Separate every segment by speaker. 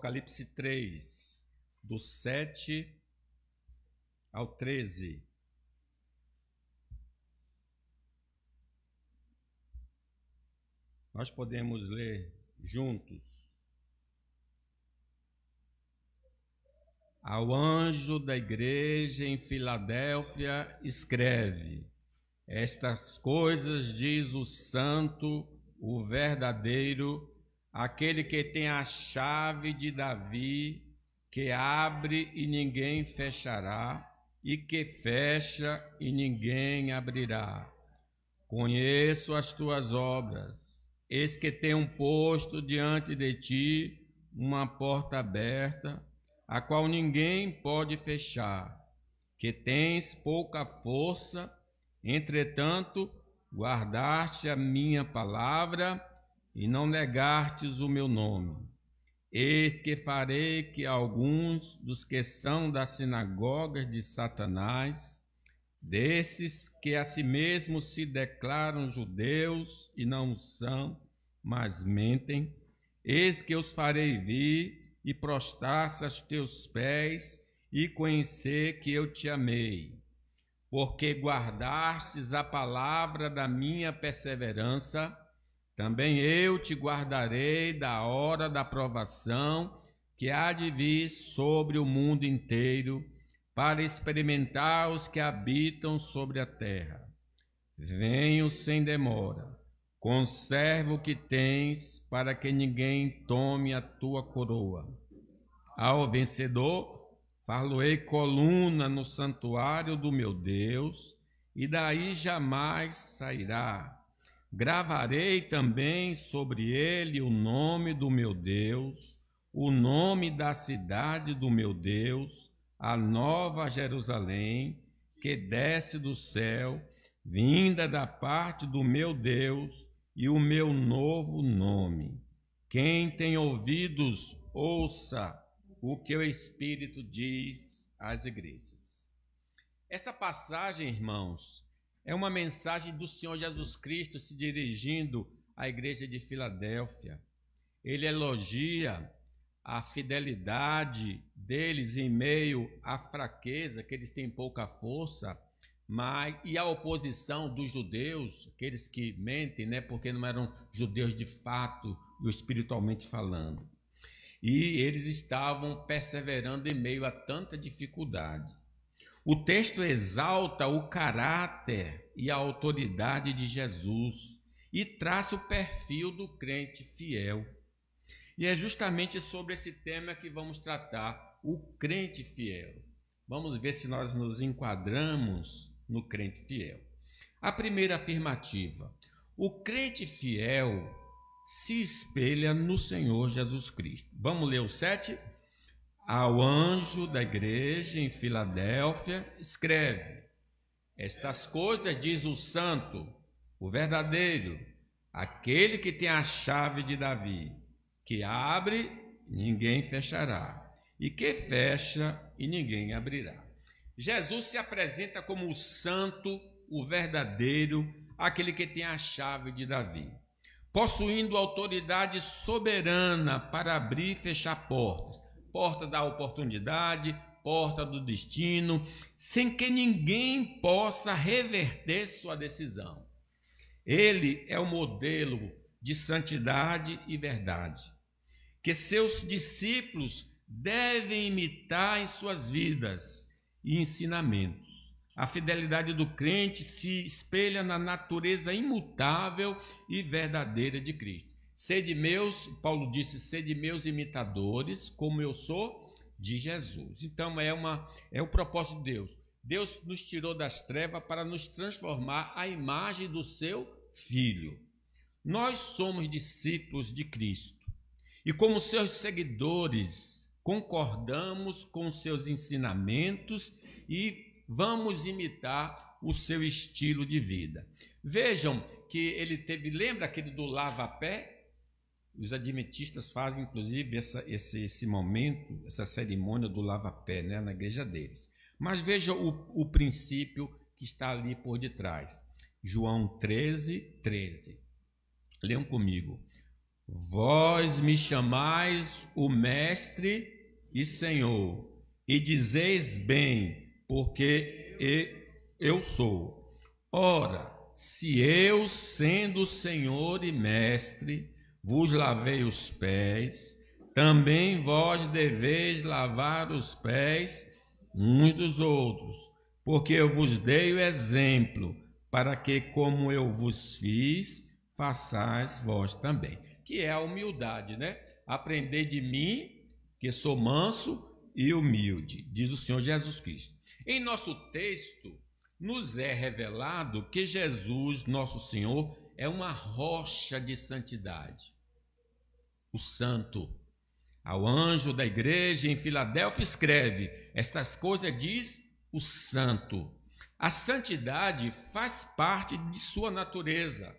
Speaker 1: Apocalipse 3, do 7 ao 13. Nós podemos ler juntos. Ao anjo da igreja em Filadélfia escreve: estas coisas diz o santo, o verdadeiro, aquele que tem a chave de Davi, que abre e ninguém fechará, e que fecha e ninguém abrirá. Conheço as tuas obras, eis que tenho posto diante de ti uma porta aberta, a qual ninguém pode fechar, que tens pouca força, entretanto, guardaste a minha palavra e não negastes o meu nome. Eis que farei que alguns dos que são das sinagogas de Satanás, desses que a si mesmos se declaram judeus e não são, mas mentem, eis que os farei vir e prostrar-se aos teus pés e conhecer que eu te amei, porque guardastes a palavra da minha perseverança, também eu te guardarei da hora da provação que há de vir sobre o mundo inteiro, para experimentar os que habitam sobre a terra. Venho sem demora, conserva o que tens, para que ninguém tome a tua coroa. Ao vencedor, far-lhe-ei coluna no santuário do meu Deus, e daí jamais sairá. Gravarei também sobre ele o nome do meu Deus, o nome da cidade do meu Deus, a nova Jerusalém, que desce do céu, vinda da parte do meu Deus, e o meu novo nome. Quem tem ouvidos, ouça o que o Espírito diz às igrejas. Essa passagem, irmãos, é uma mensagem do Senhor Jesus Cristo se dirigindo à igreja de Filadélfia. Ele elogia a fidelidade deles em meio à fraqueza, que eles têm pouca força, e a oposição dos judeus, aqueles que mentem, porque não eram judeus de fato, espiritualmente falando. E eles estavam perseverando em meio a tanta dificuldade. O texto exalta o caráter e a autoridade de Jesus e traça o perfil do crente fiel. E é justamente sobre esse tema que vamos tratar, o crente fiel. Vamos ver se nós nos enquadramos no crente fiel. A primeira afirmativa: o crente fiel se espelha no Senhor Jesus Cristo. Vamos ler o 7? Ao anjo da igreja em Filadélfia escreve: estas coisas diz o santo, o verdadeiro, aquele que tem a chave de Davi, que abre, ninguém fechará, e que fecha, e ninguém abrirá. Jesus se apresenta como o santo, o verdadeiro, aquele que tem a chave de Davi, possuindo autoridade soberana para abrir e fechar portas, porta da oportunidade, porta do destino, sem que ninguém possa reverter sua decisão. Ele é o modelo de santidade e verdade, que seus discípulos devem imitar em suas vidas e ensinamentos. A fidelidade do crente se espelha na natureza imutável e verdadeira de Cristo. Sede meus, Paulo disse, sede meus imitadores, como eu sou de Jesus. Então é o propósito de Deus. Deus nos tirou das trevas para nos transformar à imagem do seu Filho. Nós somos discípulos de Cristo e, como seus seguidores, concordamos com seus ensinamentos e vamos imitar o seu estilo de vida. Vejam que ele teve, lembra aquele do lava-pé? Os adventistas fazem, inclusive, esse momento, essa cerimônia do lava-pé, na igreja deles. Mas veja o princípio que está ali por detrás. João 13, 13. Leiam comigo. Vós me chamais o Mestre e Senhor, e dizeis bem, porque eu sou. Ora, se eu, sendo Senhor e Mestre, vos lavei os pés, também vós deveis lavar os pés uns dos outros, porque eu vos dei o exemplo, para que, como eu vos fiz, façais vós também. Que é a humildade, né? Aprender de mim, que sou manso e humilde, diz o Senhor Jesus Cristo. Em nosso texto, nos é revelado que Jesus, nosso Senhor, é uma rocha de santidade. O santo. Ao anjo da igreja em Filadélfia escreve: estas coisas diz o santo. A santidade faz parte de sua natureza,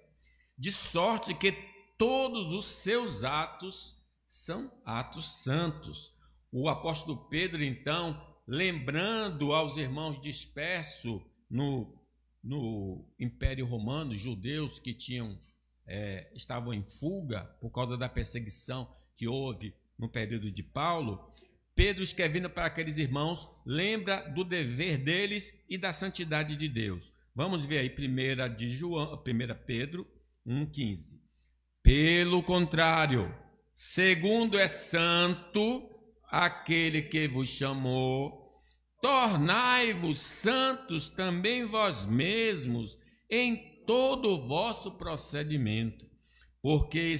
Speaker 1: de sorte que todos os seus atos são atos santos. O apóstolo Pedro, então, lembrando aos irmãos dispersos no Império Romano, judeus que estavam em fuga por causa da perseguição que houve no período de Paulo, Pedro, escrevendo para aqueles irmãos, lembra do dever deles e da santidade de Deus. Vamos ver aí 1 Pedro 1,15. Pelo contrário, segundo é santo aquele que vos chamou, tornai-vos santos também vós mesmos em todo o vosso procedimento, porque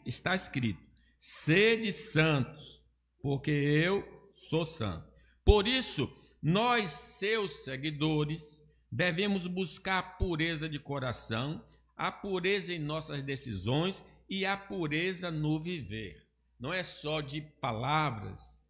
Speaker 1: está escrito: sede santos, porque eu sou santo. Por isso, nós, seus seguidores, devemos buscar a pureza de coração, a pureza em nossas decisões e a pureza no viver. Não é só de palavras,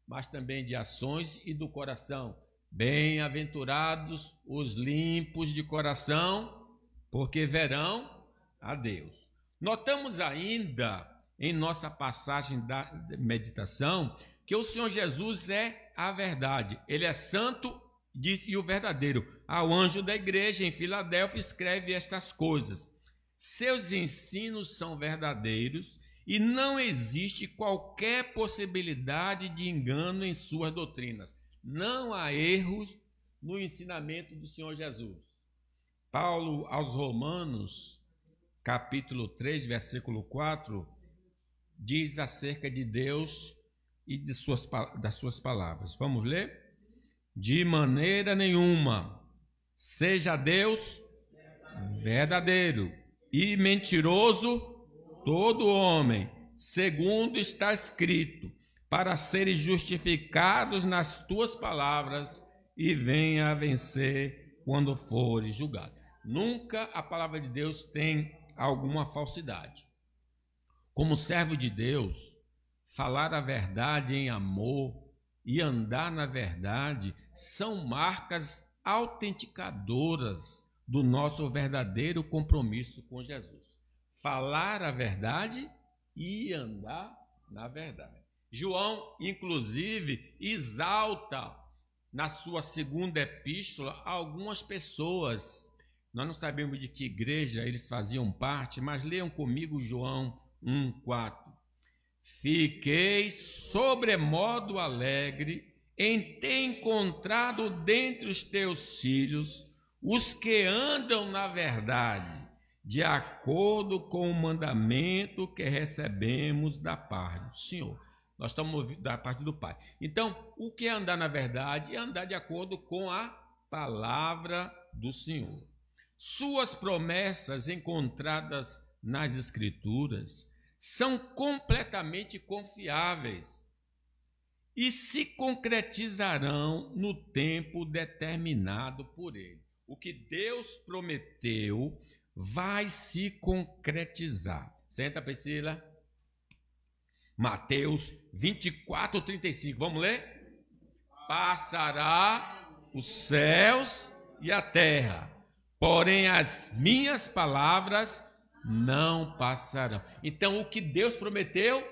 Speaker 1: mas também de ações e do coração. Bem-aventurados os limpos de coração, porque verão a Deus. Notamos ainda em nossa passagem da meditação que o Senhor Jesus é a verdade. Ele é santo e o verdadeiro. Ao anjo da igreja em Filadélfia escreve estas coisas: seus ensinos são verdadeiros e não existe qualquer possibilidade de engano em suas doutrinas. Não há erros no ensinamento do Senhor Jesus. Paulo aos Romanos, capítulo 3, versículo 4, diz acerca de Deus e das suas palavras. Vamos ler? De maneira nenhuma seja Deus verdadeiro e mentiroso todo homem, segundo está escrito, para serem justificados nas tuas palavras e venha a vencer quando fores julgado. Nunca a palavra de Deus tem alguma falsidade. Como servo de Deus, falar a verdade em amor e andar na verdade são marcas autenticadoras do nosso verdadeiro compromisso com Jesus. Falar a verdade e andar na verdade. João, inclusive, exalta na sua segunda epístola algumas pessoas. Nós não sabemos de que igreja eles faziam parte, mas leiam comigo João 1,4. Fiquei sobremodo alegre em ter encontrado dentre os teus filhos os que andam na verdade, de acordo com o mandamento que recebemos da parte do Senhor. Nós estamos ouvindo da parte do Pai. Então, o que é andar na verdade? É andar de acordo com a palavra do Senhor. Suas promessas encontradas nas Escrituras são completamente confiáveis e se concretizarão no tempo determinado por Ele. O que Deus prometeu vai se concretizar. Senta, Priscila. Mateus 24:35. Vamos ler? Passará os céus e a terra, porém as minhas palavras não passarão. Então, o que Deus prometeu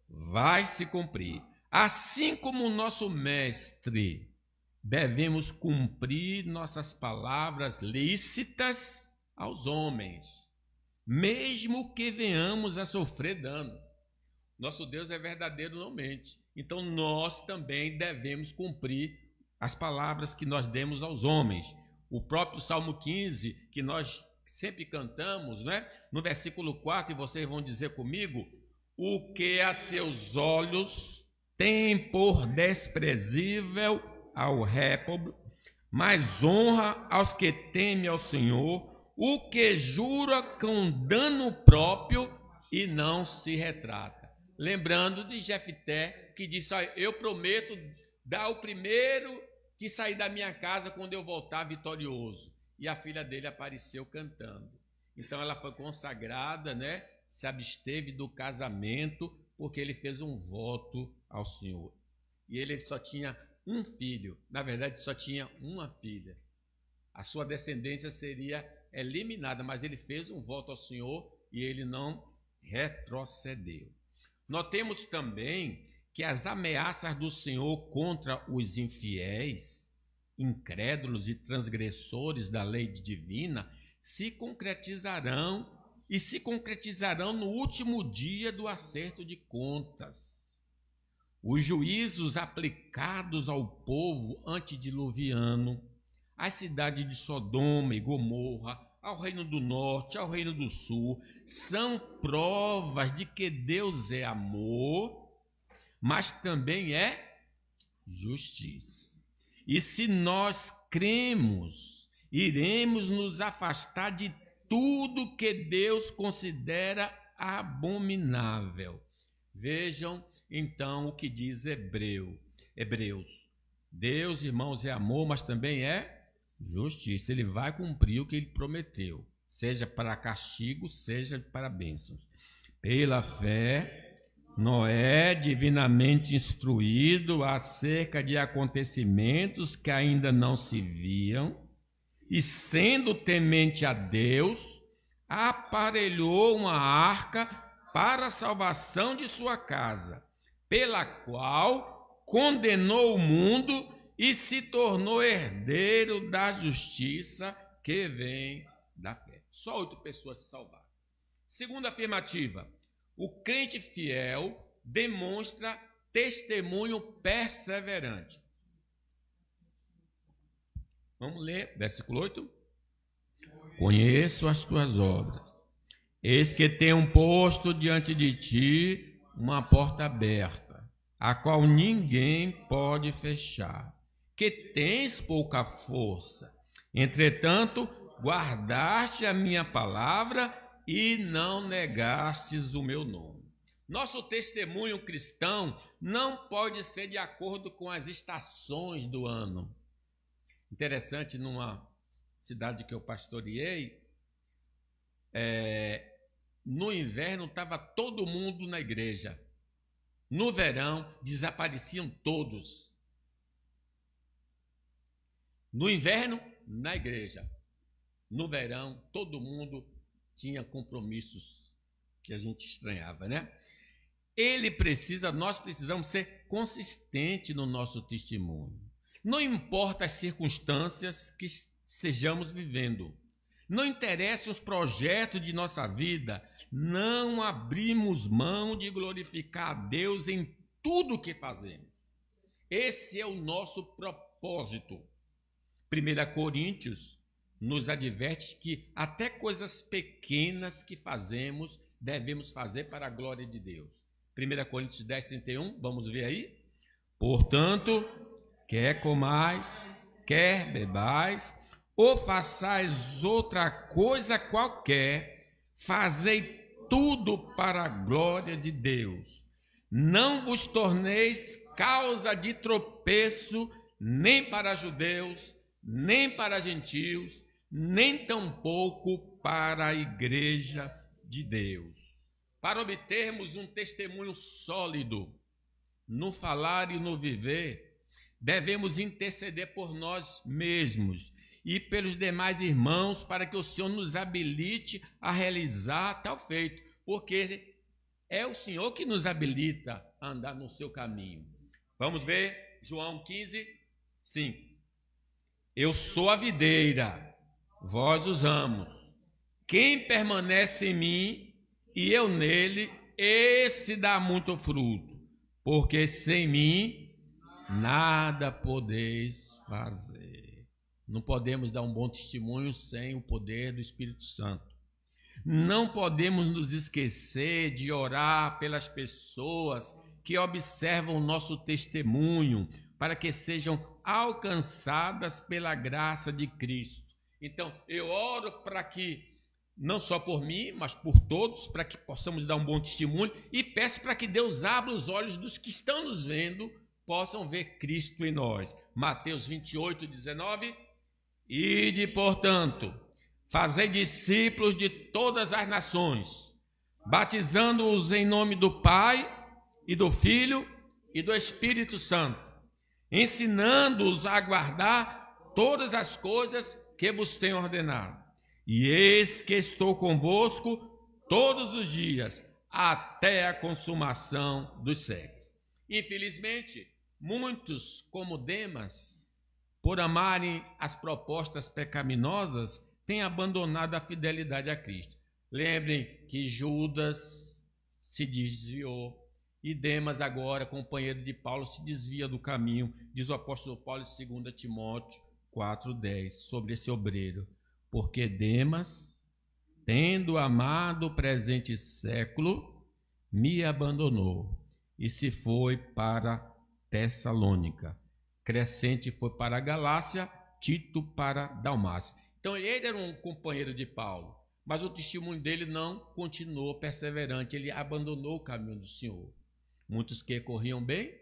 Speaker 1: vai se cumprir. Assim como o nosso mestre, devemos cumprir nossas palavras lícitas aos homens, mesmo que venhamos a sofrer dano. Nosso Deus é verdadeiro, não mente. Então nós também devemos cumprir as palavras que nós demos aos homens. O próprio Salmo 15, que nós sempre cantamos, né? No versículo 4, e vocês vão dizer comigo: o que a seus olhos tem por desprezível ao réprobo, mas honra aos que temem ao Senhor, o que jura com dano próprio e não se retrata. Lembrando de Jefté, que disse: eu prometo dar o primeiro que sair da minha casa quando eu voltar vitorioso. E a filha dele apareceu cantando. Então ela foi consagrada, né? Se absteve do casamento, porque ele fez um voto ao Senhor. E ele só tinha um filho, na verdade só tinha uma filha. A sua descendência seria eliminada, mas ele fez um voto ao Senhor e ele não retrocedeu. Notemos também que as ameaças do Senhor contra os infiéis, incrédulos e transgressores da lei divina se concretizarão no último dia do acerto de contas. Os juízos aplicados ao povo antediluviano, às cidades de Sodoma e Gomorra, ao reino do norte, ao reino do sul, são provas de que Deus é amor, mas também é justiça. E se nós cremos, iremos nos afastar de tudo que Deus considera abominável. Vejam então o que diz Hebreus. Deus, irmãos, é amor, mas também é justiça. Ele vai cumprir o que ele prometeu, seja para castigo, seja para bênçãos. Pela fé, Noé, divinamente instruído acerca de acontecimentos que ainda não se viam, e sendo temente a Deus, aparelhou uma arca para a salvação de sua casa, pela qual condenou o mundo e se tornou herdeiro da justiça que vem da fé. Só 8 pessoas se salvaram. Segunda afirmativa: o crente fiel demonstra testemunho perseverante. Vamos ler, versículo 8. Conheço as tuas obras. Eis que tenho posto diante de ti uma porta aberta, a qual ninguém pode fechar. Que tens pouca força. Entretanto, guardaste a minha palavra e não negastes o meu nome. Nosso testemunho cristão não pode ser de acordo com as estações do ano. Interessante, numa cidade que eu pastoreei, no inverno estava todo mundo na igreja. No verão, desapareciam todos. No inverno, na igreja. No verão, todo mundo tinha compromissos que a gente estranhava, né? Nós precisamos ser consistentes no nosso testemunho. Não importa as circunstâncias que estejamos vivendo. Não interessa os projetos de nossa vida. Não abrimos mão de glorificar a Deus em tudo o que fazemos. Esse é o nosso propósito. 1 Coríntios nos adverte que até coisas pequenas que fazemos, devemos fazer para a glória de Deus. 1 Coríntios 10, 31, vamos ver aí? Portanto, quer comais, quer bebais, ou façais outra coisa qualquer, fazei tudo para a glória de Deus. Não vos torneis causa de tropeço, nem para judeus, nem para gentios, nem tampouco para a igreja de Deus. Para obtermos um testemunho sólido no falar e no viver, devemos interceder por nós mesmos e pelos demais irmãos para que o Senhor nos habilite a realizar tal feito, porque é o Senhor que nos habilita a andar no seu caminho. Vamos ver João 15, 5. Eu sou a videira, vós os ramos. Quem permanece em mim e eu nele, esse dá muito fruto, porque sem mim nada podeis fazer. Não podemos dar um bom testemunho sem o poder do Espírito Santo. Não podemos nos esquecer de orar pelas pessoas que observam o nosso testemunho, para que sejam alcançadas pela graça de Cristo. Então, eu oro para que, não só por mim, mas por todos, para que possamos dar um bom testemunho, e peço para que Deus abra os olhos dos que estão nos vendo, possam ver Cristo em nós. Mateus 28, 19. Ide, portanto, fazei discípulos de todas as nações, batizando-os em nome do Pai e do Filho e do Espírito Santo, ensinando-os a guardar todas as coisas que vos tenho ordenado. E eis que estou convosco todos os dias, até a consumação dos séculos. Infelizmente, muitos, como Demas, por amarem as propostas pecaminosas, têm abandonado a fidelidade a Cristo. Lembrem que Judas se desviou e Demas, agora companheiro de Paulo, se desvia do caminho, diz o apóstolo Paulo em 2 Timóteo 4,10, sobre esse obreiro. Porque Demas, tendo amado o presente século, me abandonou e se foi para Tessalônica. Crescente foi para a Galácia, Tito para Dalmácia. Então ele era um companheiro de Paulo, mas o testemunho dele não continuou perseverante, ele abandonou o caminho do Senhor. Muitos que corriam bem,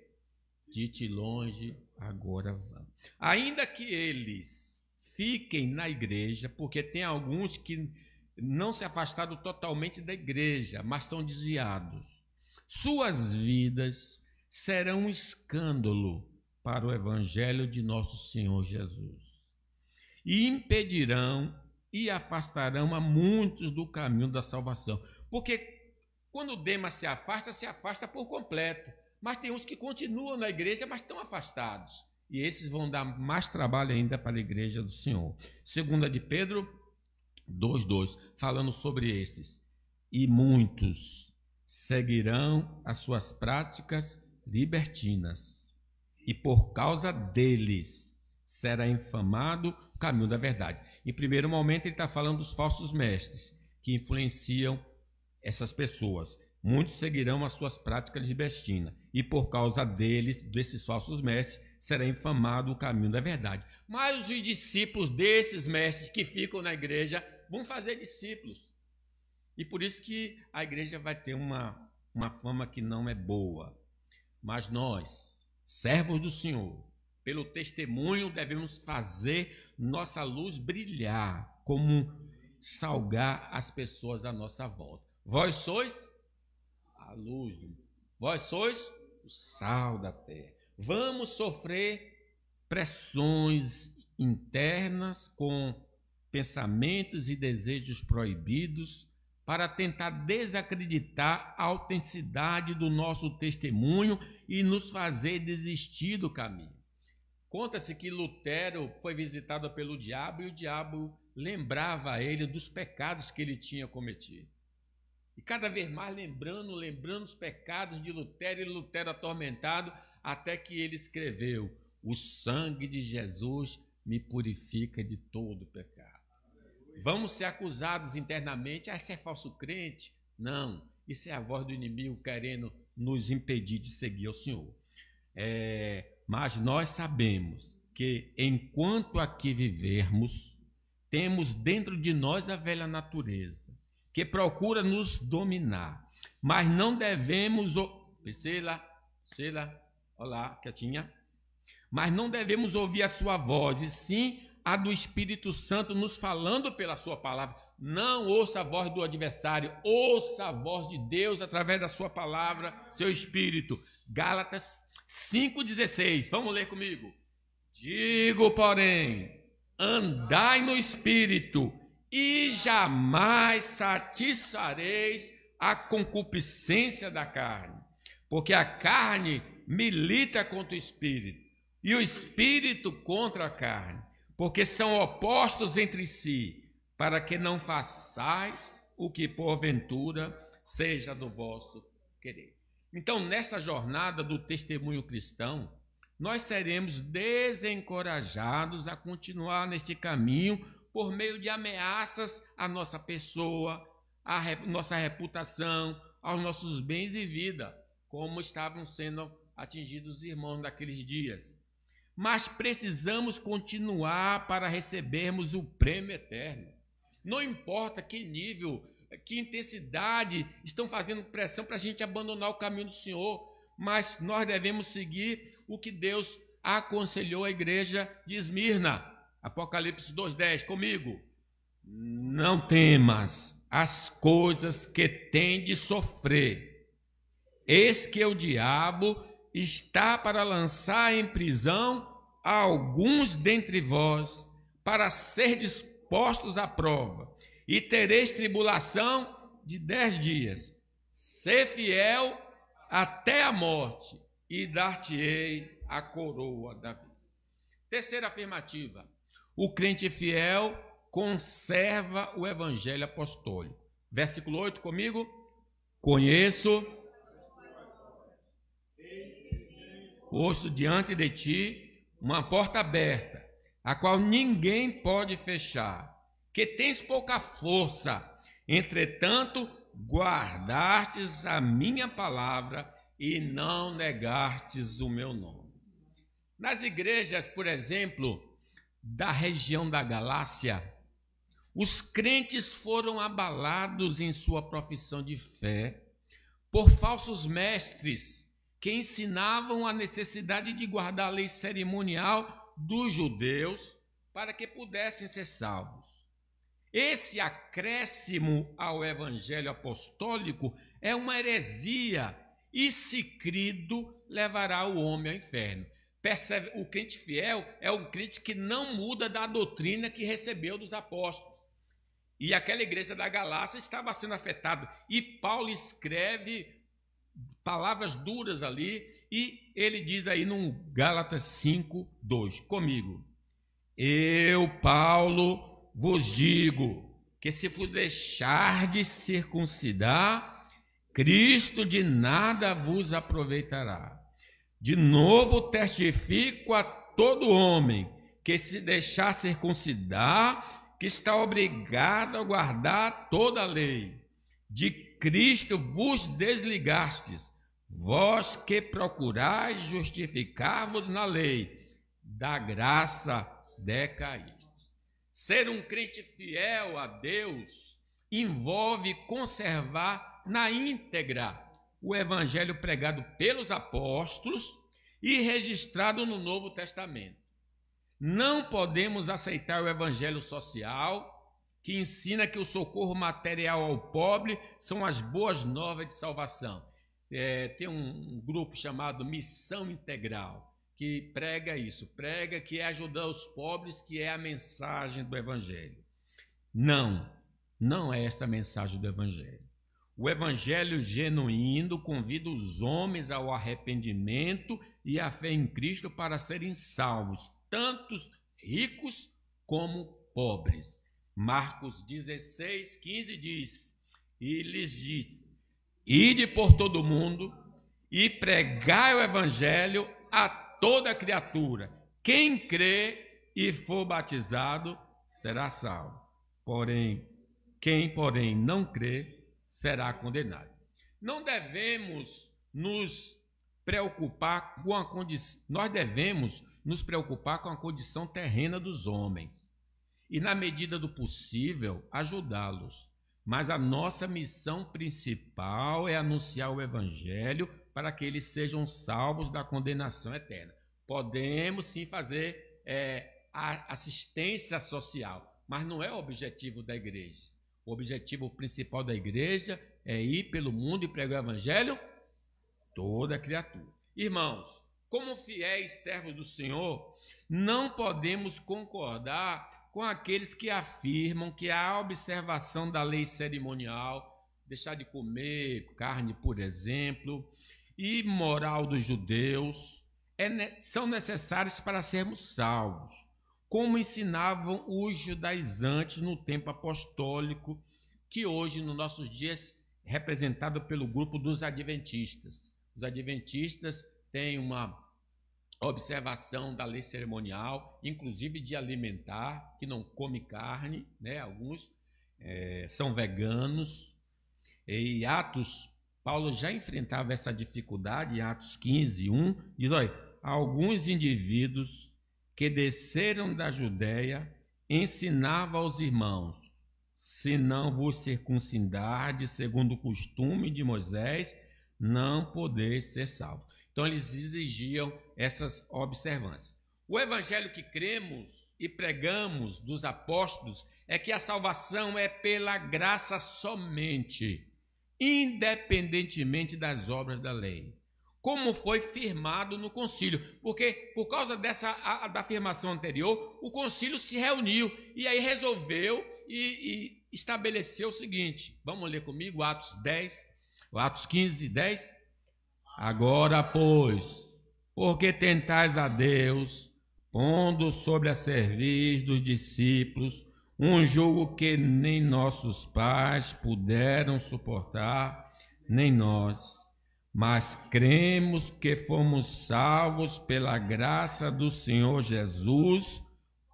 Speaker 1: de ti longe, agora vão. Ainda que eles fiquem na igreja, porque tem alguns que não se afastaram totalmente da igreja, mas são desviados. Suas vidas serão um escândalo para o evangelho de nosso Senhor Jesus, e impedirão e afastarão a muitos do caminho da salvação. Porque quando Demas se afasta por completo, mas tem uns que continuam na igreja, mas estão afastados, e esses vão dar mais trabalho ainda para a igreja do Senhor. 2 de Pedro 2,2, falando sobre esses. E muitos seguirão as suas práticas libertinas, e por causa deles será infamado o caminho da verdade. Em primeiro momento, ele está falando dos falsos mestres, que influenciam essas pessoas. Muitos seguirão as suas práticas libertinas, e por causa deles, desses falsos mestres, será infamado o caminho da verdade. Mas os discípulos desses mestres que ficam na igreja vão fazer discípulos. E por isso que a igreja vai ter uma fama que não é boa. Mas nós, servos do Senhor, pelo testemunho, devemos fazer nossa luz brilhar, como salgar as pessoas à nossa volta. Vós sois a luz, vós sois o sal da terra. Vamos sofrer pressões internas com pensamentos e desejos proibidos para tentar desacreditar a autenticidade do nosso testemunho e nos fazer desistir do caminho. Conta-se que Lutero foi visitado pelo diabo e o diabo lembrava a ele dos pecados que ele tinha cometido. E cada vez mais lembrando os pecados de Lutero, e Lutero atormentado, até que ele escreveu: o sangue de Jesus me purifica de todo pecado. Vamos ser acusados internamente: ah, você é falso crente? Não, isso é a voz do inimigo querendo nos impedir de seguir ao Senhor. Mas nós sabemos que enquanto aqui vivermos, temos dentro de nós a velha natureza, que procura nos dominar, mas não devemos... Sheila, olá, quietinha. Mas não devemos ouvir a sua voz, e sim a do Espírito Santo nos falando pela sua palavra. Não ouça a voz do adversário, ouça a voz de Deus através da sua palavra, seu Espírito. Gálatas 5,16, vamos ler comigo. Digo, porém, andai no Espírito, e jamais satisfareis a concupiscência da carne, porque a carne milita contra o Espírito, e o Espírito contra a carne, porque são opostos entre si, para que não façais o que porventura seja do vosso querer. Então, nessa jornada do testemunho cristão, nós seremos desencorajados a continuar neste caminho por meio de ameaças à nossa pessoa, à nossa reputação, aos nossos bens e vida, como estavam sendo atingidos os irmãos naqueles dias. Mas precisamos continuar para recebermos o prêmio eterno. Não importa que nível, que intensidade estão fazendo pressão para a gente abandonar o caminho do Senhor, mas nós devemos seguir o que Deus aconselhou a igreja de Esmirna. Apocalipse 2:10, comigo. Não temas as coisas que tem de sofrer. Eis que o diabo está para lançar em prisão alguns dentre vós, para ser dispostos à prova, e tereis tribulação de 10 dias. Sê fiel até a morte, e dar-te-ei a coroa da vida. Terceira afirmativa: o crente fiel conserva o evangelho apostólico. Versículo 8 comigo. Conheço, posto diante de ti uma porta aberta, a qual ninguém pode fechar, que tens pouca força, entretanto guardastes a minha palavra e não negastes o meu nome. Nas igrejas, por exemplo, da região da Galácia, os crentes foram abalados em sua profissão de fé por falsos mestres que ensinavam a necessidade de guardar a lei cerimonial dos judeus para que pudessem ser salvos. Esse acréscimo ao evangelho apostólico é uma heresia e, se crido, levará o homem ao inferno. Percebe? O crente fiel é o crente que não muda da doutrina que recebeu dos apóstolos. E aquela igreja da Galácia estava sendo afetada. E Paulo escreve palavras duras ali, e ele diz aí no Gálatas 5:2, comigo. Eu, Paulo, vos digo que se vos deixardes circuncidar, Cristo de nada vos aproveitará. De novo testifico a todo homem que se deixar circuncidar, que está obrigado a guardar toda a lei. De Cristo vos desligastes, vós que procurais justificar-vos na lei, da graça decaístes. Ser um crente fiel a Deus envolve conservar na íntegra o evangelho pregado pelos apóstolos e registrado no Novo Testamento. Não podemos aceitar o evangelho social, que ensina que o socorro material ao pobre são as boas novas de salvação. Tem um grupo chamado Missão Integral, que prega isso, prega que é ajudar os pobres, que é a mensagem do evangelho. Não é essa a mensagem do evangelho. O evangelho genuíno convida os homens ao arrependimento e à fé em Cristo para serem salvos, tanto ricos como pobres. Marcos 16:15 diz, e lhes diz, ide por todo o mundo e pregai o evangelho a toda criatura. Quem crê e for batizado será salvo. Quem não crê será condenado. Não devemos nos preocupar com a condição, nós devemos nos preocupar com a condição terrena dos homens e, na medida do possível, ajudá-los. Mas a nossa missão principal é anunciar o evangelho para que eles sejam salvos da condenação eterna. Podemos sim fazer assistência social, mas não é o objetivo da igreja. O objetivo principal da igreja é ir pelo mundo e pregar o evangelho a toda criatura. Irmãos, como fiéis servos do Senhor, não podemos concordar com aqueles que afirmam que a observação da lei cerimonial, deixar de comer carne, por exemplo, e moral dos judeus, são necessários para sermos salvos. como ensinavam os judaizantes no tempo apostólico, que hoje, nos nossos dias, é representado pelo grupo dos adventistas. Os adventistas têm uma observação da lei cerimonial, inclusive de alimentar, que não come carne, né? Alguns são veganos. E Atos, Paulo já enfrentava essa dificuldade, em Atos 15, 1, diz, olha, alguns indivíduos que desceram da Judéia ensinavam aos irmãos, se não vos circuncidardes segundo o costume de Moisés, não podeis ser salvos. Então eles exigiam essas observâncias. O evangelho que cremos e pregamos dos apóstolos é que a salvação é pela graça somente, independentemente das obras da lei, como foi firmado no concílio, porque por causa da afirmação anterior, o concílio se reuniu e aí resolveu e estabeleceu o seguinte, vamos ler comigo Atos 15, 10, agora, pois, porque tentais a Deus, pondo sobre a cerviz dos discípulos um jugo que nem nossos pais puderam suportar, nem nós, mas cremos que fomos salvos pela graça do Senhor Jesus,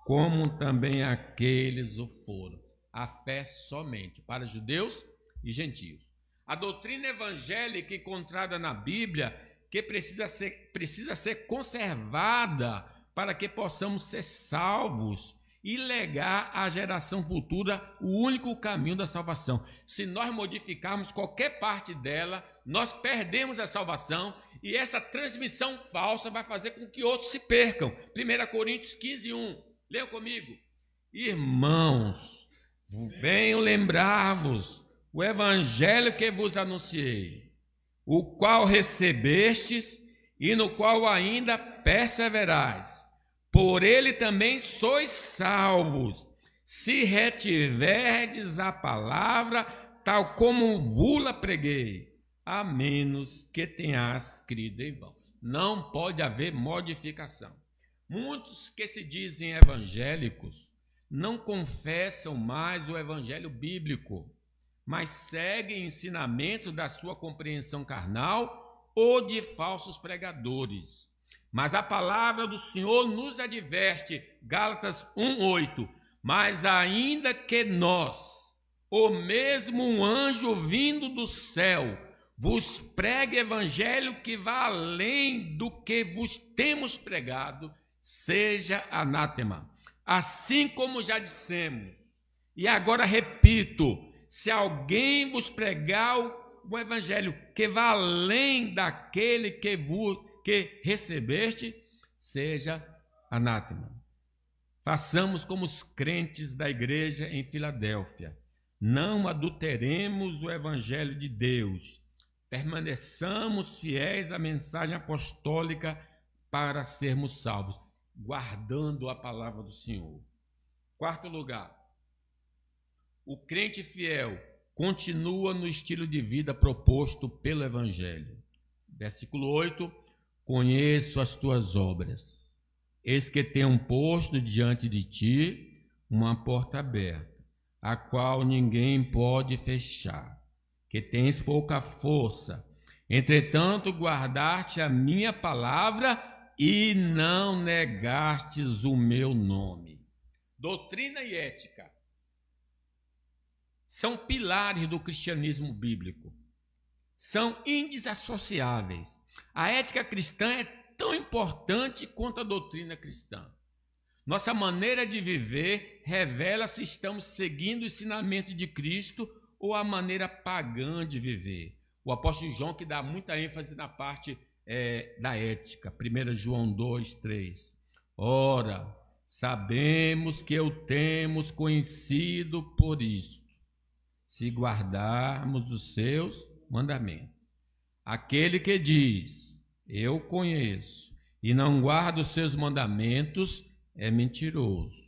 Speaker 1: como também aqueles o foram. A fé somente para judeus e gentios. A doutrina evangélica encontrada na Bíblia, que precisa ser conservada para que possamos ser salvos e legar à geração futura o único caminho da salvação. Se nós modificarmos qualquer parte dela, nós perdemos a salvação e essa transmissão falsa vai fazer com que outros se percam. 1 Coríntios 15, 1. Leiam comigo. Irmãos, venho lembrar-vos o evangelho que vos anunciei, o qual recebestes e no qual ainda perseverais. Por ele também sois salvos, se retiverdes a palavra, tal como vos-la preguei, a menos que tenhas crido em vão. Não pode haver modificação. Muitos que se dizem evangélicos não confessam mais o evangelho bíblico, mas seguem ensinamentos da sua compreensão carnal ou de falsos pregadores. Mas a palavra do Senhor nos adverte, Gálatas 1:8, mas ainda que nós, ou mesmo um anjo vindo do céu, vos pregue evangelho que vá além do que vos temos pregado, seja anátema. Assim como já dissemos, e agora repito, se alguém vos pregar o evangelho que vá além daquele que recebeste, seja anátema. Façamos como os crentes da igreja em Filadélfia. Não adulteremos o evangelho de Deus. Permaneçamos fiéis à mensagem apostólica para sermos salvos, guardando a palavra do Senhor. Quarto lugar, o crente fiel continua no estilo de vida proposto pelo evangelho. Versículo 8, conheço as tuas obras. Eis que tenho posto diante de ti uma porta aberta, a qual ninguém pode fechar, que tens pouca força. Entretanto, guardaste a minha palavra e não negastes o meu nome. Doutrina e ética são pilares do cristianismo bíblico. São indesassociáveis. A ética cristã é tão importante quanto a doutrina cristã. Nossa maneira de viver revela se estamos seguindo o ensinamento de Cristo ou a maneira pagã de viver. O apóstolo João que dá muita ênfase na parte da ética. 1 João 2, 3. Ora, sabemos que o temos conhecido por isto, se guardarmos os seus mandamentos. Aquele que diz, eu conheço, e não guarda os seus mandamentos, é mentiroso,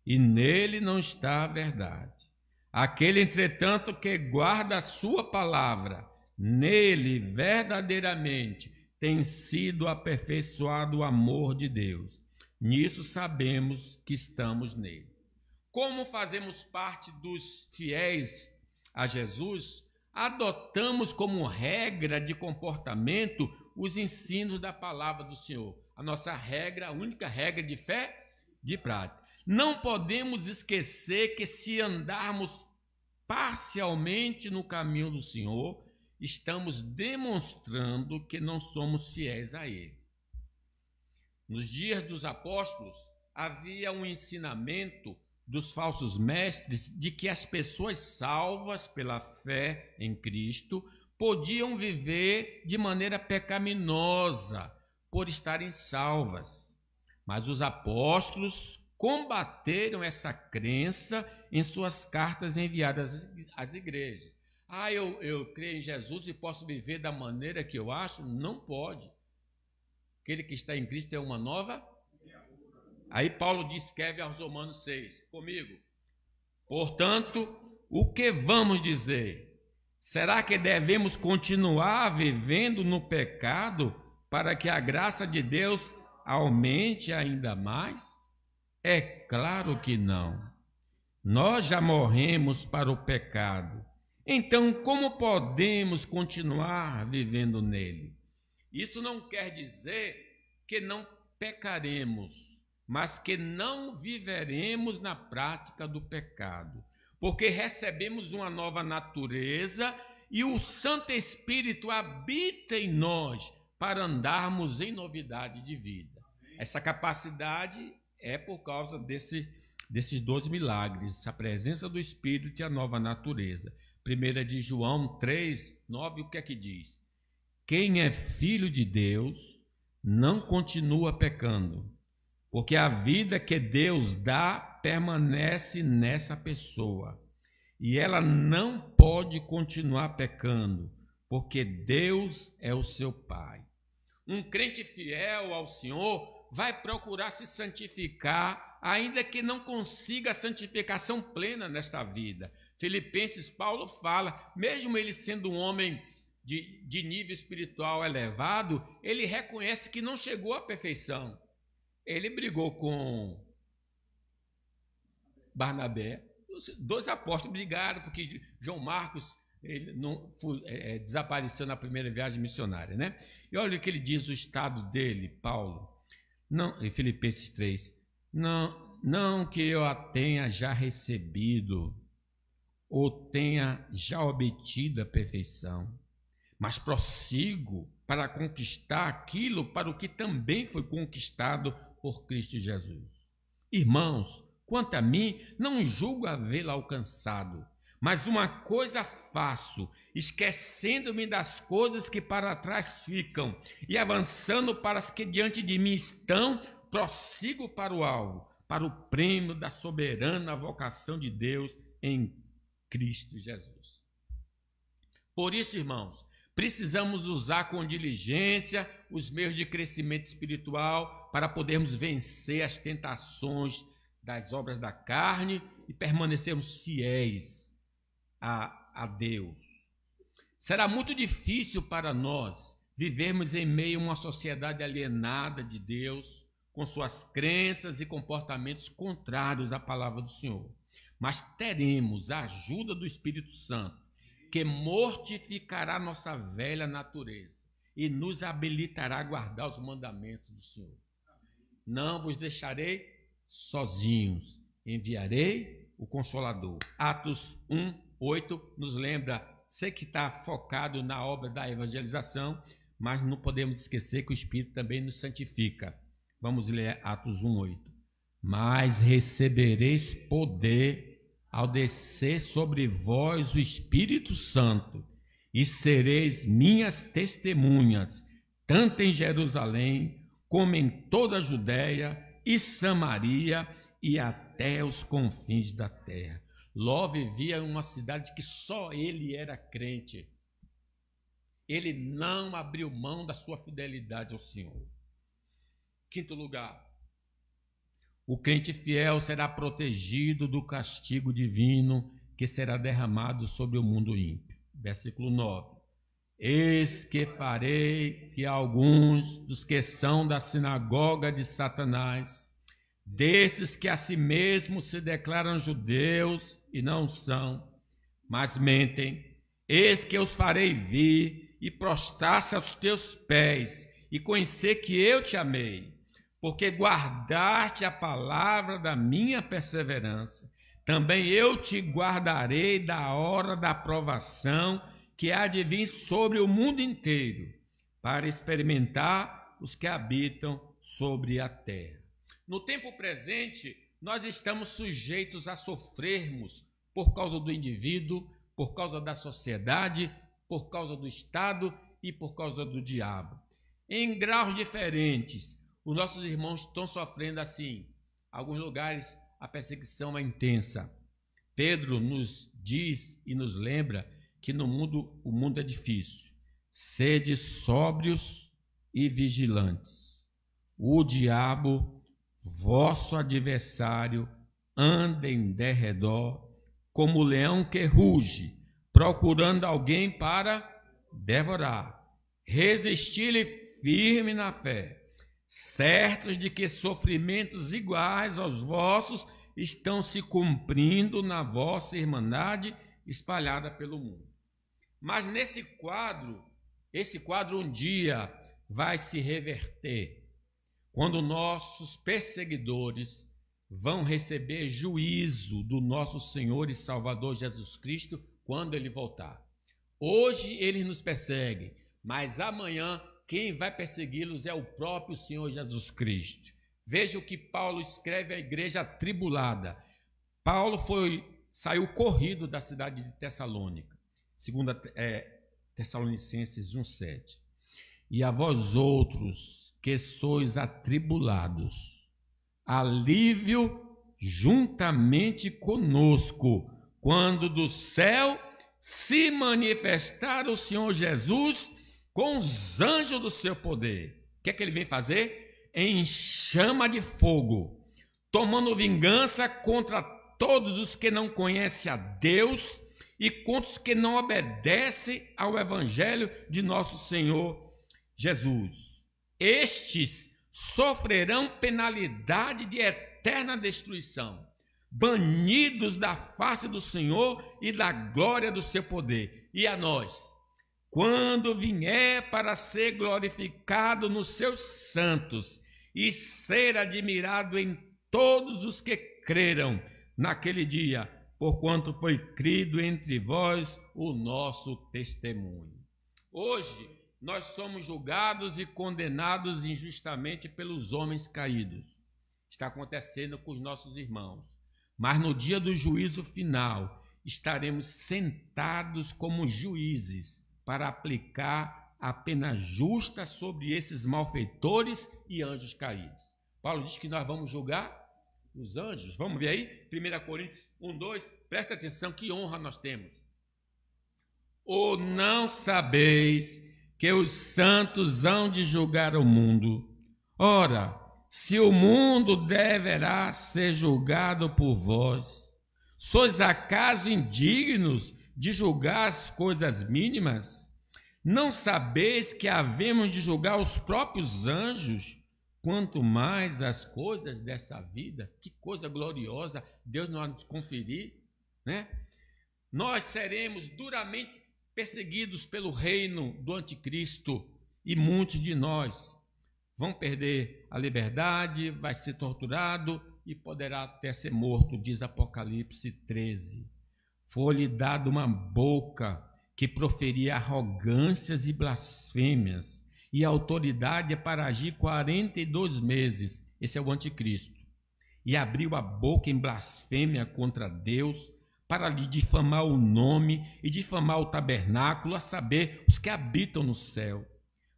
Speaker 1: e nele não está a verdade. Aquele, entretanto, que guarda a sua palavra, nele verdadeiramente tem sido aperfeiçoado o amor de Deus. Nisso sabemos que estamos nele. Como fazemos parte dos fiéis a Jesus, adotamos como regra de comportamento os ensinos da palavra do Senhor. A nossa regra, a única regra de fé, de prática. Não podemos esquecer que se andarmos parcialmente no caminho do Senhor, estamos demonstrando que não somos fiéis a Ele. Nos dias dos apóstolos, havia um ensinamento dos falsos mestres de que as pessoas salvas pela fé em Cristo podiam viver de maneira pecaminosa por estarem salvas. Mas os apóstolos combateram essa crença em suas cartas enviadas às igrejas. Eu creio em Jesus e posso viver da maneira que eu acho? Não pode. Aquele que está em Cristo é uma nova. Aí Paulo escreve aos Romanos 6, comigo. Portanto, o que vamos dizer? Será que devemos continuar vivendo no pecado para que a graça de Deus aumente ainda mais? É claro que não. Nós já morremos para o pecado. Então, como podemos continuar vivendo nele? Isso não quer dizer que não pecaremos, mas que não viveremos na prática do pecado, porque recebemos uma nova natureza e o Santo Espírito habita em nós para andarmos em novidade de vida. Essa capacidade é por causa desses 12 milagres, a presença do Espírito e a nova natureza. 1 de João 3, 9, o que é que diz? Quem é filho de Deus não continua pecando, porque a vida que Deus dá permanece nessa pessoa. E ela não pode continuar pecando, porque Deus é o seu Pai. Um crente fiel ao Senhor vai procurar se santificar, ainda que não consiga a santificação plena nesta vida. Filipenses, Paulo fala, mesmo ele sendo um homem de nível espiritual elevado, ele reconhece que não chegou à perfeição. Ele brigou com Barnabé. Os 2 apóstolos brigaram porque João Marcos desapareceu na primeira viagem missionária, né? E olha o que ele diz do estado dele, Paulo, não, em Filipenses 3. Não que eu a tenha já recebido ou tenha já obtido a perfeição, mas prossigo para conquistar aquilo para o que também foi conquistado por Cristo Jesus. Irmãos, quanto a mim, não julgo havê-lo alcançado, mas uma coisa faço, esquecendo-me das coisas que para trás ficam e avançando para as que diante de mim estão, prossigo para o alvo, para o prêmio da soberana vocação de Deus em Cristo Jesus. Por isso, irmãos, precisamos usar com diligência os meios de crescimento espiritual para podermos vencer as tentações das obras da carne e permanecermos fiéis a Deus. Será muito difícil para nós vivermos em meio a uma sociedade alienada de Deus, com suas crenças e comportamentos contrários à palavra do Senhor. Mas teremos a ajuda do Espírito Santo, que mortificará nossa velha natureza e nos habilitará a guardar os mandamentos do Senhor. Não vos deixarei sozinhos, enviarei o Consolador. Atos 1, 8 nos lembra, sei que está focado na obra da evangelização, mas não podemos esquecer que o Espírito também nos santifica. Vamos ler Atos 1, 8. Mas recebereis poder ao descer sobre vós o Espírito Santo, e sereis minhas testemunhas, tanto em Jerusalém, como em toda a Judéia e Samaria, e até os confins da terra. Ló vivia em uma cidade que só ele era crente. Ele não abriu mão da sua fidelidade ao Senhor. Quinto lugar, o crente fiel será protegido do castigo divino que será derramado sobre o mundo ímpio. Versículo 9. Eis que farei que alguns dos que são da sinagoga de Satanás desses que a si mesmos se declaram judeus e não são, mas mentem. Eis que eu os farei vir e prostrar-se aos teus pés e conhecer que eu te amei, porque guardaste a palavra da minha perseverança. Também eu te guardarei da hora da provação que há de vir sobre o mundo inteiro, para experimentar os que habitam sobre a terra. No tempo presente, nós estamos sujeitos a sofrermos por causa do indivíduo, por causa da sociedade, por causa do Estado e por causa do diabo. Em graus diferentes, os nossos irmãos estão sofrendo assim. Em alguns lugares a perseguição é intensa. Pedro nos diz e nos lembra que no mundo o mundo é difícil. Sede sóbrios e vigilantes. O diabo, vosso adversário, anda em derredor, como o leão que ruge, procurando alguém para devorar. Resistir-lhe firme na fé, certos de que sofrimentos iguais aos vossos estão se cumprindo na vossa irmandade espalhada pelo mundo. Mas esse quadro um dia vai se reverter, quando nossos perseguidores vão receber juízo do nosso Senhor e Salvador Jesus Cristo quando Ele voltar. Hoje eles nos perseguem, mas amanhã quem vai persegui-los é o próprio Senhor Jesus Cristo. Veja o que Paulo escreve à igreja atribulada. Paulo saiu corrido da cidade de Tessalônica, 2 Tessalonicenses 1,7. E a vós outros que sois atribulados, alívio juntamente conosco, quando do céu se manifestar o Senhor Jesus com os anjos do seu poder. O que é que ele vem fazer? Em chama de fogo, tomando vingança contra todos os que não conhecem a Deus e contra os que não obedecem ao evangelho de nosso Senhor Jesus. Estes sofrerão penalidade de eterna destruição, banidos da face do Senhor e da glória do seu poder. E a nós, quando vier para ser glorificado nos seus santos e ser admirado em todos os que creram naquele dia, porquanto foi crido entre vós o nosso testemunho. Hoje nós somos julgados e condenados injustamente pelos homens caídos. Está acontecendo com os nossos irmãos. Mas no dia do juízo final, estaremos sentados como juízes para aplicar a pena justa sobre esses malfeitores e anjos caídos. Paulo diz que nós vamos julgar os anjos. Vamos ver aí? 1 Coríntios 1:2. Presta atenção, que honra nós temos. Ou não sabeis que os santos hão de julgar o mundo? Ora, se o mundo deverá ser julgado por vós, sois acaso indignos de julgar as coisas mínimas? Não sabeis que havemos de julgar os próprios anjos, quanto mais as coisas dessa vida? Que coisa gloriosa Deus nos conferir, né? Nós seremos duramente perseguidos pelo reino do anticristo e muitos de nós vão perder a liberdade, vai ser torturado e poderá até ser morto, diz Apocalipse 13. Foi-lhe dado uma boca que proferia arrogâncias e blasfêmias, e autoridade para agir 42 meses. Esse é o anticristo. E abriu a boca em blasfêmia contra Deus, para lhe difamar o nome e difamar o tabernáculo, a saber, os que habitam no céu.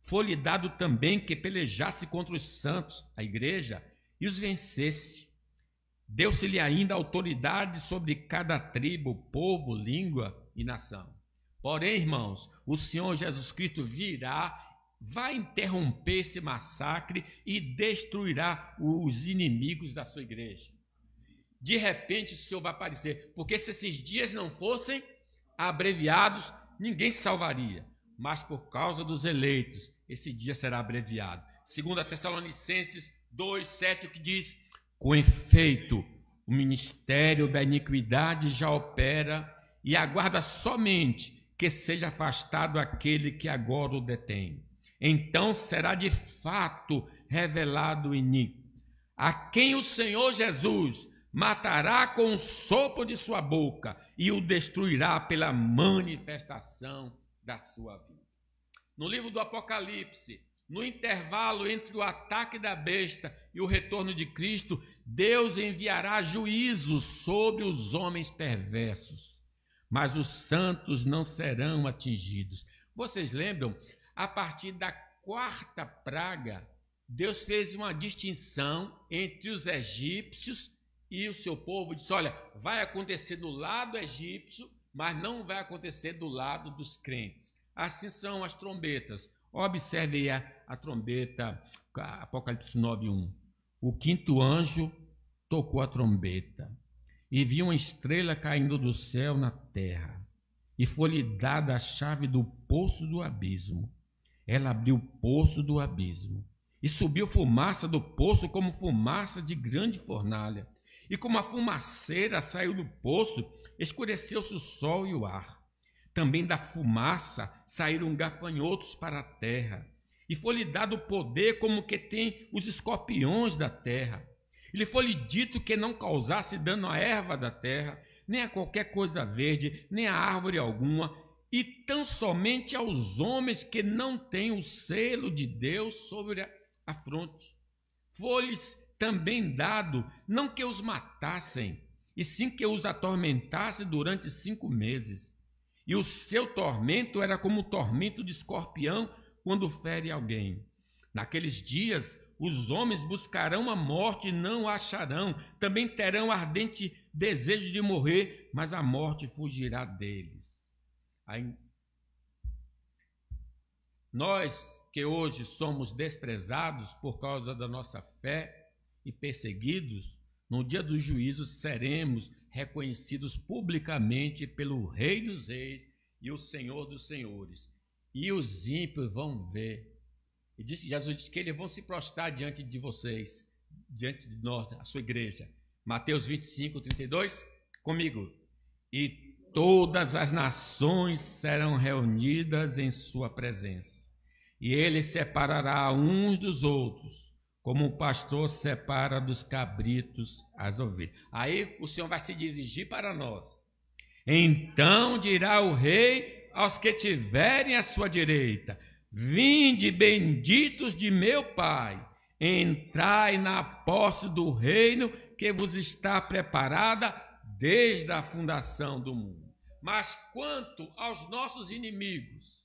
Speaker 1: Foi-lhe dado também que pelejasse contra os santos, a igreja, e os vencesse. Deu-se-lhe ainda autoridade sobre cada tribo, povo, língua e nação. Porém, irmãos, o Senhor Jesus Cristo virá, vai interromper esse massacre e destruirá os inimigos da sua igreja. De repente o Senhor vai aparecer, porque se esses dias não fossem abreviados, ninguém se salvaria. Mas por causa dos eleitos, esse dia será abreviado. 2 Tessalonicenses 2:7, que diz: Com efeito, o ministério da iniquidade já opera e aguarda somente que seja afastado aquele que agora o detém. Então será de fato revelado o iníquo, a quem o Senhor Jesus matará com o sopro de sua boca e o destruirá pela manifestação da sua vida. No livro do Apocalipse, no intervalo entre o ataque da besta e o retorno de Cristo, Deus enviará juízo sobre os homens perversos, mas os santos não serão atingidos. Vocês lembram? A partir da quarta praga, Deus fez uma distinção entre os egípcios e o seu povo. Disse, olha, vai acontecer do lado egípcio, mas não vai acontecer do lado dos crentes. Assim são as trombetas. Observe aí a trombeta, Apocalipse 9:1. O quinto anjo tocou a trombeta e viu uma estrela caindo do céu na terra, e foi-lhe dada a chave do poço do abismo. Ela abriu o poço do abismo, e subiu fumaça do poço como fumaça de grande fornalha, e como a fumaceira saiu do poço, escureceu-se o sol e o ar. Também da fumaça saíram gafanhotos para a terra, e foi-lhe dado poder como que tem os escorpiões da terra. E lhe foi-lhe dito que não causasse dano à erva da terra, nem a qualquer coisa verde, nem a árvore alguma, e tão somente aos homens que não têm o selo de Deus sobre a fronte. Foi-lhes também dado não que os matassem, e sim que os atormentasse durante 5 meses. E o seu tormento era como o tormento de escorpião quando fere alguém. Naqueles dias, os homens buscarão a morte e não a acharão. Também terão ardente desejo de morrer, mas a morte fugirá deles. Aí, nós que hoje somos desprezados por causa da nossa fé e perseguidos, no dia do juízo seremos reconhecidos publicamente pelo Rei dos Reis e o Senhor dos Senhores. E os ímpios vão ver. E Jesus disse que eles vão se prostrar diante de vocês, diante de nós, a sua igreja. Mateus 25:32, comigo. E todas as nações serão reunidas em sua presença. E ele separará uns dos outros, como o pastor separa dos cabritos as ovelhas. Aí o Senhor vai se dirigir para nós. Então dirá o rei aos que tiverem à sua direita: vinde, benditos de meu Pai, entrai na posse do reino que vos está preparada desde a fundação do mundo. Mas quanto aos nossos inimigos,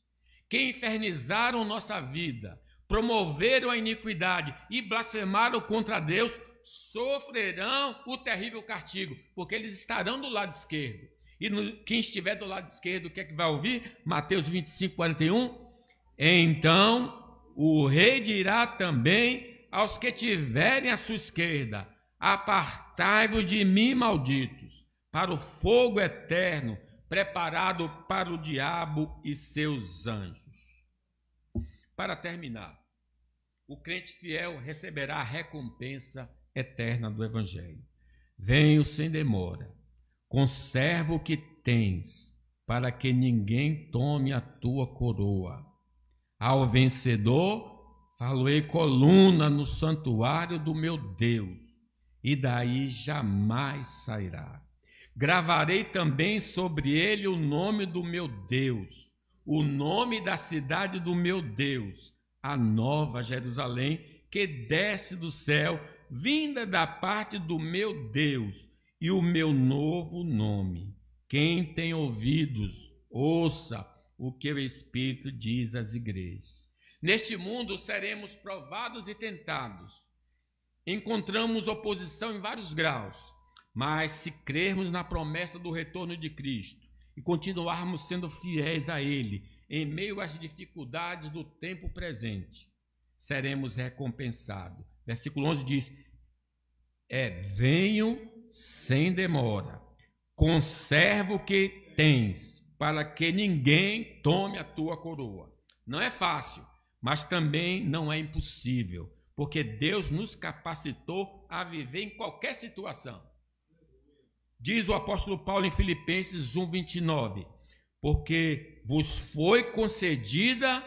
Speaker 1: que infernizaram nossa vida, promoveram a iniquidade e blasfemaram contra Deus, sofrerão o terrível castigo, porque eles estarão do lado esquerdo. E quem estiver do lado esquerdo, o que é que vai ouvir? Mateus 25:41. Então o rei dirá também aos que tiverem à sua esquerda: apartai-vos de mim, malditos, para o fogo eterno, preparado para o diabo e seus anjos. Para terminar, o crente fiel receberá a recompensa eterna do Evangelho. Venho sem demora, conserva o que tens, para que ninguém tome a tua coroa. Ao vencedor, faloei coluna no santuário do meu Deus, e daí jamais sairá. Gravarei também sobre ele o nome do meu Deus, o nome da cidade do meu Deus, a nova Jerusalém, que desce do céu, vinda da parte do meu Deus, e o meu novo nome. Quem tem ouvidos, ouça o que o Espírito diz às igrejas. Neste mundo seremos provados e tentados. Encontramos oposição em vários graus, mas se crermos na promessa do retorno de Cristo e continuarmos sendo fiéis a Ele em meio às dificuldades do tempo presente, seremos recompensados. Versículo 11 diz: venham sem demora, conserva o que tens, para que ninguém tome a tua coroa. Não é fácil, mas também não é impossível, porque Deus nos capacitou a viver em qualquer situação. Diz o apóstolo Paulo em Filipenses 1:29, porque vos foi concedida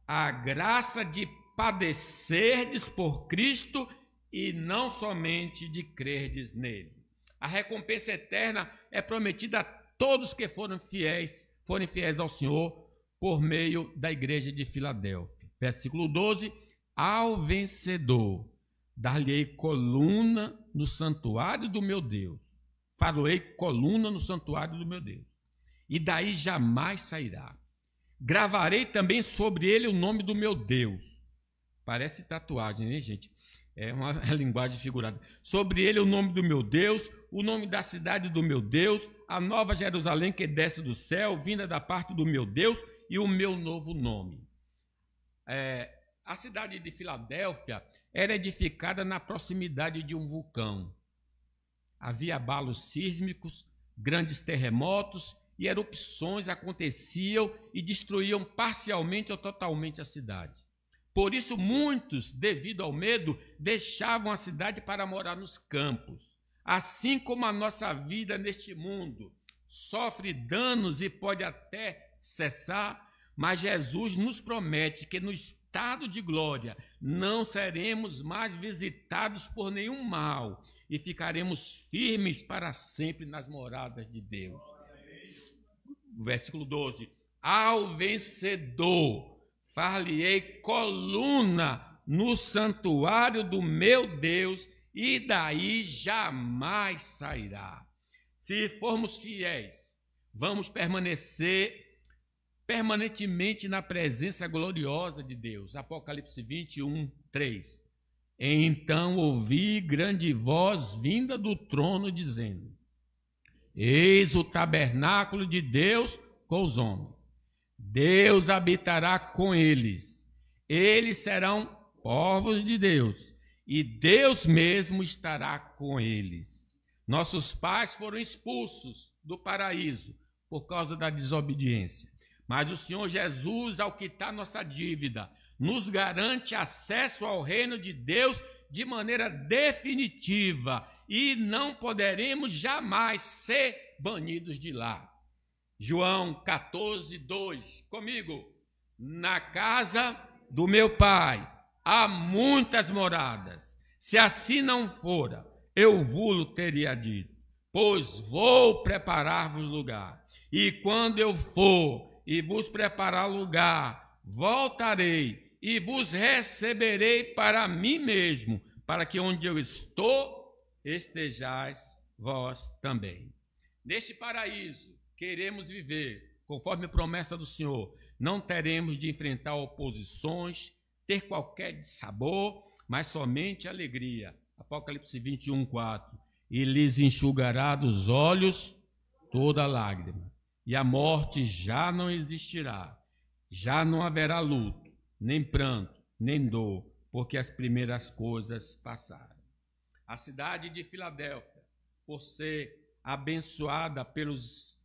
Speaker 1: a graça de padecerdes por Cristo e não somente de crerdes nele. A recompensa eterna é prometida a todos que forem fiéis ao Senhor por meio da igreja de Filadélfia. Versículo 12, ao vencedor dar-lhe-ei coluna no santuário do meu Deus. Faroei coluna no santuário do meu Deus, e daí jamais sairá. Gravarei também sobre ele o nome do meu Deus. Parece tatuagem, né, gente? É uma linguagem figurada. Sobre ele o nome do meu Deus, o nome da cidade do meu Deus, a nova Jerusalém que desce do céu, vinda da parte do meu Deus, e o meu novo nome. A cidade de Filadélfia era edificada na proximidade de um vulcão. Havia abalos sísmicos, grandes terremotos e erupções aconteciam e destruíam parcialmente ou totalmente a cidade. Por isso, muitos, devido ao medo, deixavam a cidade para morar nos campos. Assim como a nossa vida neste mundo sofre danos e pode até cessar, mas Jesus nos promete que no estado de glória não seremos mais visitados por nenhum mal e ficaremos firmes para sempre nas moradas de Deus. Versículo 12. Ao vencedor far-lhe-ei coluna no santuário do meu Deus, e daí jamais sairá. Se formos fiéis, vamos permanecer permanentemente na presença gloriosa de Deus. Apocalipse 21, 3. Então ouvi grande voz vinda do trono dizendo: eis o tabernáculo de Deus com os homens. Deus habitará com eles. Eles serão povos de Deus, e Deus mesmo estará com eles. Nossos pais foram expulsos do paraíso por causa da desobediência. Mas o Senhor Jesus, ao quitar nossa dívida, nos garante acesso ao reino de Deus de maneira definitiva e não poderemos jamais ser banidos de lá. João 14, 2, comigo. Na casa do meu Pai há muitas moradas. Se assim não fora, eu vou-lo teria dito, pois vou preparar-vos lugar. E quando eu for e vos preparar lugar, voltarei e vos receberei para mim mesmo, para que onde eu estou, estejais vós também. Neste paraíso, queremos viver, conforme a promessa do Senhor. Não teremos de enfrentar oposições, ter qualquer dissabor, mas somente alegria. Apocalipse 21, 4. E lhes enxugará dos olhos toda lágrima, e a morte já não existirá. Já não haverá luto, nem pranto, nem dor, porque as primeiras coisas passaram. A cidade de Filadélfia, por ser abençoada pelos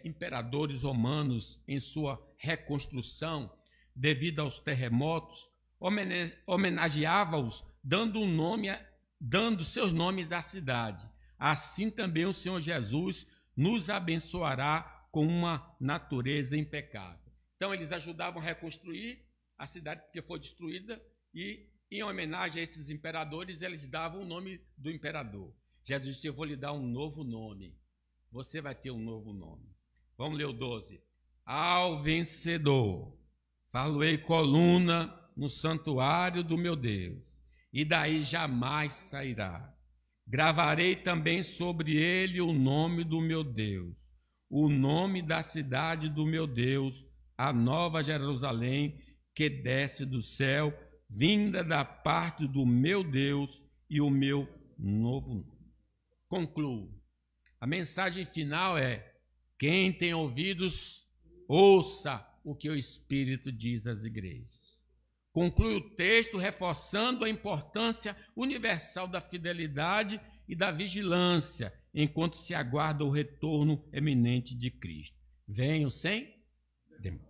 Speaker 1: imperadores romanos em sua reconstrução, devido aos terremotos, homenageava-os dando seus nomes à cidade. Assim também o Senhor Jesus nos abençoará com uma natureza impecável. Então eles ajudavam a reconstruir a cidade porque foi destruída, e em homenagem a esses imperadores eles davam o nome do imperador. Jesus disse: eu vou lhe dar um novo nome. Você vai ter um novo nome. Vamos ler o 12. Ao vencedor far-lhe-ei coluna no santuário do meu Deus, e daí jamais sairá. Gravarei também sobre ele o nome do meu Deus, o nome da cidade do meu Deus, a nova Jerusalém que desce do céu, vinda da parte do meu Deus, e o meu novo nome. Concluo. A mensagem final é: quem tem ouvidos, ouça o que o Espírito diz às igrejas. Conclui o texto reforçando a importância universal da fidelidade e da vigilância, enquanto se aguarda o retorno eminente de Cristo. Venham sem tempo.